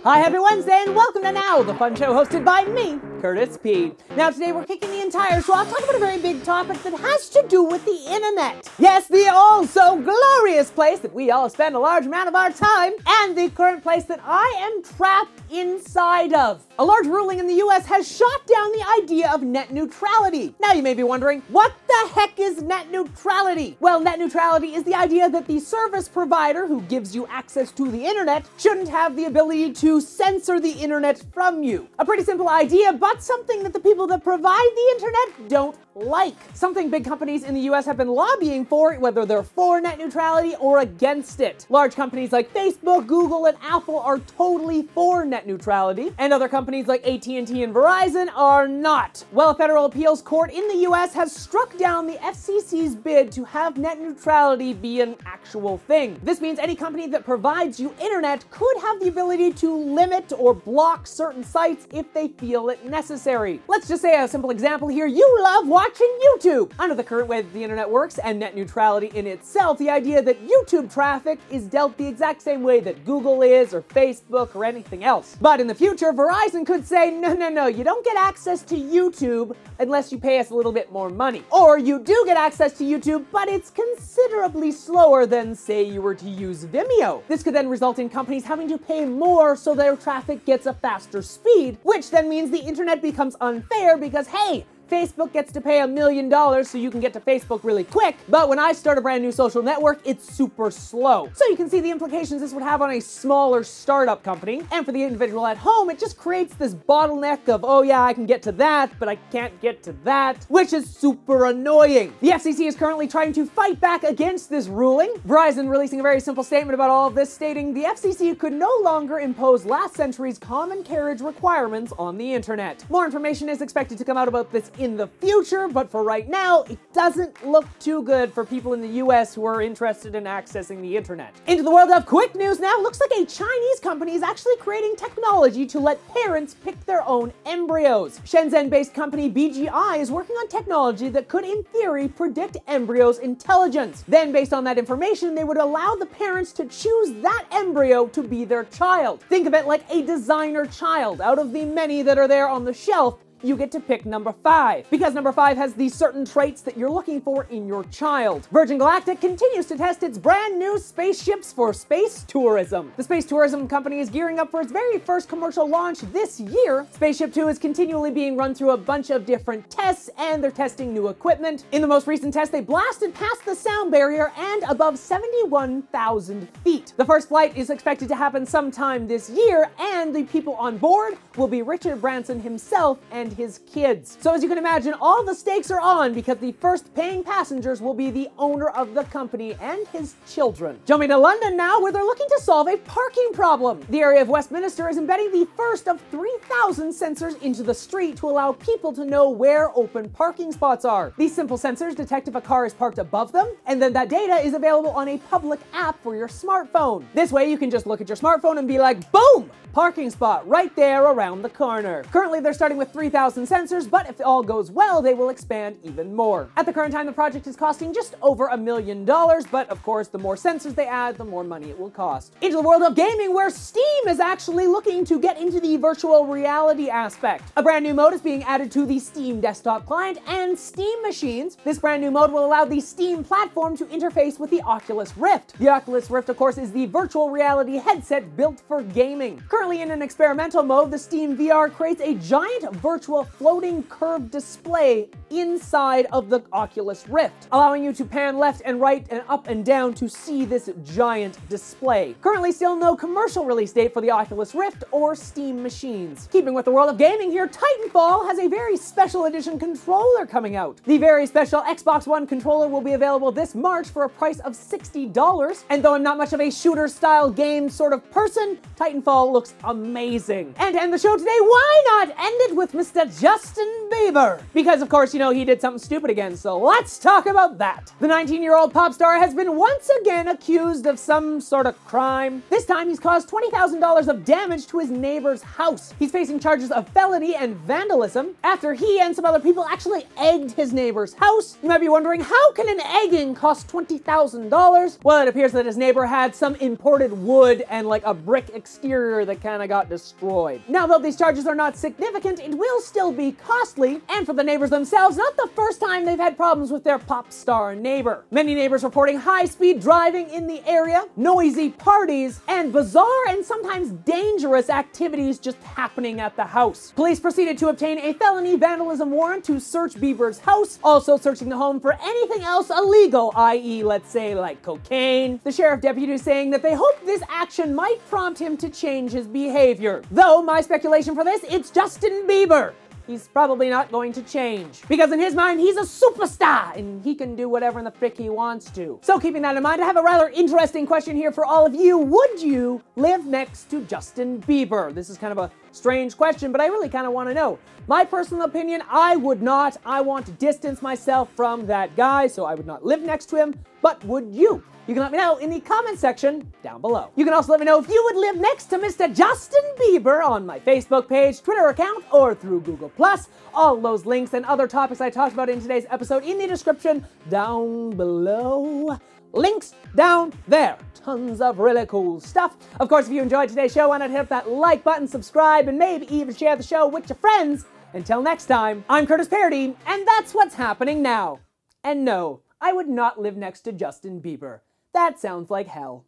Hi, happy Wednesday, and welcome to Now, the fun show hosted by me, Curtis P. Now today we're kicking the entire show off talking about a very big topic that has to do with the internet. Yes, the all-so-glorious place that we all spend a large amount of our time, and the current place that I am trapped inside of. A large ruling in the US has shot down the idea of net neutrality. Now you may be wondering, what the heck is net neutrality? Well, net neutrality is the idea that the service provider who gives you access to the internet shouldn't have the ability to censor the internet from you. A pretty simple idea, but something that the people that provide the internet don't like. Something big companies in the US have been lobbying for, whether they're for net neutrality or against it. Large companies like Facebook, Google, and Apple are totally for net neutrality, and other companies like AT&T and Verizon are not. Well, a federal appeals court in the US has struck down the FCC's bid to have net neutrality be an actual thing. This means any company that provides you internet could have the ability to limit or block certain sites if they feel it necessary. Let's just say a simple example here. You love watching YouTube. Under the current way that the internet works and net neutrality in itself, the idea that YouTube traffic is dealt the exact same way that Google is, or Facebook, or anything else. But in the future, Verizon could say, no, you don't get access to YouTube unless you pay us a little bit more money. Or you do get access to YouTube, but it's considerably slower than, say, you were to use Vimeo. This could then result in companies having to pay more so their traffic gets a faster speed, which then means the internet becomes unfair because, hey, Facebook gets to pay $1 million so you can get to Facebook really quick, but when I start a brand new social network, it's super slow. So you can see the implications this would have on a smaller startup company, and for the individual at home, it just creates this bottleneck of, oh yeah, I can get to that, but I can't get to that, which is super annoying. The FCC is currently trying to fight back against this ruling. Verizon releasing a very simple statement about all of this, stating the FCC could no longer impose last century's common carriage requirements on the internet. More information is expected to come out about this in the future, but for right now, it doesn't look too good for people in the US who are interested in accessing the internet. Into the world of quick news now. Looks like a Chinese company is actually creating technology to let parents pick their own embryos. Shenzhen-based company BGI is working on technology that could, in theory, predict embryos' intelligence. Then, based on that information, they would allow the parents to choose that embryo to be their child. Think of it like a designer child. Out of the many that are there on the shelf, you get to pick number 5, because number 5 has these certain traits that you're looking for in your child. Virgin Galactic continues to test its brand new spaceships for space tourism. The space tourism company is gearing up for its very first commercial launch this year. Spaceship 2 is continually being run through a bunch of different tests, and they're testing new equipment. In the most recent test, they blasted past the sound barrier and above 71,000 feet. The first flight is expected to happen sometime this year, and the people on board will be Richard Branson himself and his kids. So as you can imagine, all the stakes are on because the first paying passengers will be the owner of the company and his children. Jumping to London now, where they're looking to solve a parking problem. The area of Westminster is embedding the first of 3,000 sensors into the street to allow people to know where open parking spots are. These simple sensors detect if a car is parked above them, and then that data is available on a public app for your smartphone. This way you can just look at your smartphone and be like, boom! Parking spot right there around the corner. Currently, they're starting with 3,000 sensors, but if all goes well, they will expand even more. At the current time, the project is costing just over $1 million, but of course, the more sensors they add, the more money it will cost. Into the world of gaming, where Steam is actually looking to get into the virtual reality aspect. A brand new mode is being added to the Steam desktop client and Steam machines. This brand new mode will allow the Steam platform to interface with the Oculus Rift. The Oculus Rift, of course, is the virtual reality headset built for gaming. Currently in an experimental mode, the Steam VR creates a giant virtual floating curved display inside of the Oculus Rift, allowing you to pan left and right and up and down to see this giant display. Currently still no commercial release date for the Oculus Rift or Steam machines. Keeping with the world of gaming here, Titanfall has a very special edition controller coming out. The very special Xbox One controller will be available this March for a price of $60, and though I'm not much of a shooter-style game sort of person, Titanfall looks amazing. And to end the show today, why not end it with Mr. Justin Bieber? Because of course, know he did something stupid again, so let's talk about that. The 19-year-old pop star has been once again accused of some sort of crime. This time he's caused $20,000 of damage to his neighbor's house. He's facing charges of felony and vandalism after he and some other people actually egged his neighbor's house. You might be wondering, how can an egging cost $20,000? Well, it appears that his neighbor had some imported wood and like a brick exterior that kind of got destroyed. Now, though these charges are not significant, it will still be costly, and for the neighbors themselves, not the first time they've had problems with their pop star neighbor. Many neighbors reporting high-speed driving in the area, noisy parties, and bizarre and sometimes dangerous activities just happening at the house. Police proceeded to obtain a felony vandalism warrant to search Bieber's house, also searching the home for anything else illegal, i.e. let's say like cocaine. The sheriff deputy is saying that they hope this action might prompt him to change his behavior. Though my speculation for this, it's Justin Bieber. He's probably not going to change, because in his mind, he's a superstar and he can do whatever in the frick he wants to. So keeping that in mind, I have a rather interesting question here for all of you. Would you live next to Justin Bieber? This is kind of a strange question, but I really kind of want to know. My personal opinion, I would not. I want to distance myself from that guy, so I would not live next to him. But would you? You can let me know in the comment section down below. You can also let me know if you would live next to Mr. Justin Bieber on my Facebook page, Twitter account, or through Google+. All those links and other topics I talked about in today's episode in the description down below. Links down there. Tons of really cool stuff. Of course, if you enjoyed today's show, why not hit that like button, subscribe, and maybe even share the show with your friends. Until next time, I'm Curtis Parody, and that's what's happening now. And no, I would not live next to Justin Bieber. That sounds like hell.